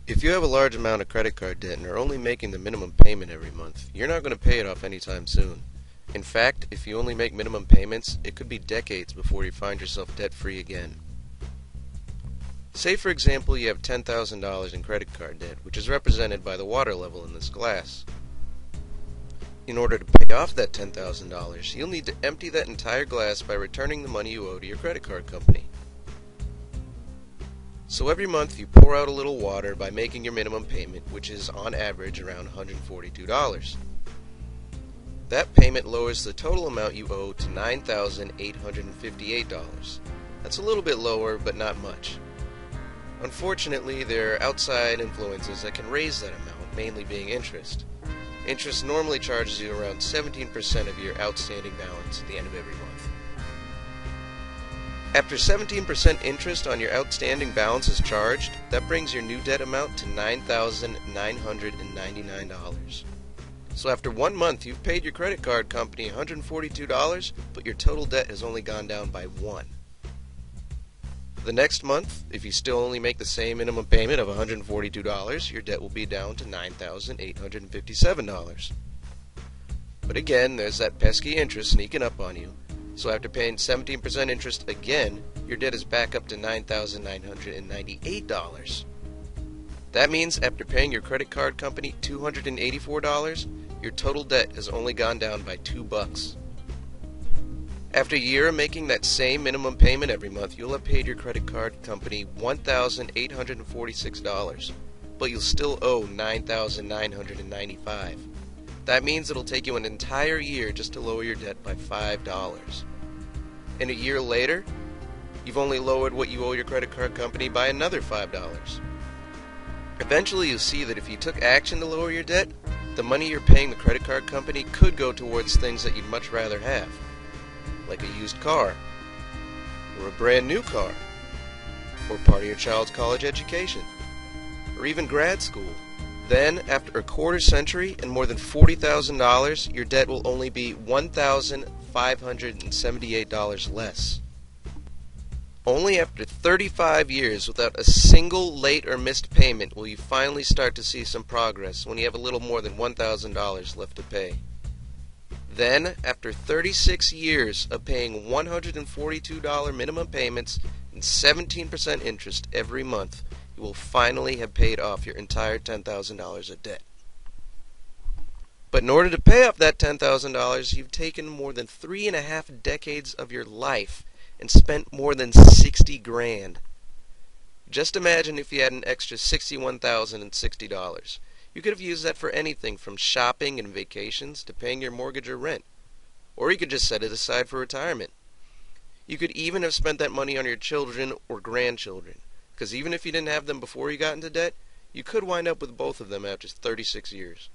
If you have a large amount of credit card debt and are only making the minimum payment every month, you're not going to pay it off anytime soon. In fact, if you only make minimum payments, it could be decades before you find yourself debt-free again. Say for example you have $10,000 in credit card debt, which is represented by the water level in this glass. In order to pay off that $10,000, you'll need to empty that entire glass by returning the money you owe to your credit card company. So every month you pour out a little water by making your minimum payment, which is on average around $142. That payment lowers the total amount you owe to $9,858. That's a little bit lower, but not much. Unfortunately, there are outside influences that can raise that amount, mainly being interest. Interest normally charges you around 17% of your outstanding balance at the end of every month. After 17% interest on your outstanding balance is charged, that brings your new debt amount to $9,999. So after 1 month, you've paid your credit card company $142, but your total debt has only gone down by 1. The next month, if you still only make the same minimum payment of $142, your debt will be down to $9,857. But again, there's that pesky interest sneaking up on you. So after paying 17% interest again, your debt is back up to $9,998. That means after paying your credit card company $284, your total debt has only gone down by $2. After a year of making that same minimum payment every month, you'll have paid your credit card company $1,846, but you'll still owe $9,995. That means it'll take you an entire year just to lower your debt by $5. And a year later, you've only lowered what you owe your credit card company by another $5. Eventually you'll see that if you took action to lower your debt, the money you're paying the credit card company could go towards things that you'd much rather have, like a used car, or a brand new car, or part of your child's college education, or even grad school. Then, after a quarter century and more than $40,000, your debt will only be $1,578 less. Only after 35 years without a single late or missed payment will you finally start to see some progress when you have a little more than $1,000 left to pay. Then, after 36 years of paying $142 minimum payments and 17% interest every month, you will finally have paid off your entire $10,000 of debt. But in order to pay off that $10,000, you've taken more than 3.5 decades of your life and spent more than 60 grand. Just imagine if you had an extra $61,060. You could have used that for anything from shopping and vacations to paying your mortgage or rent. Or you could just set it aside for retirement. You could even have spent that money on your children or grandchildren, because even if you didn't have them before you got into debt, you could wind up with both of them after 36 years.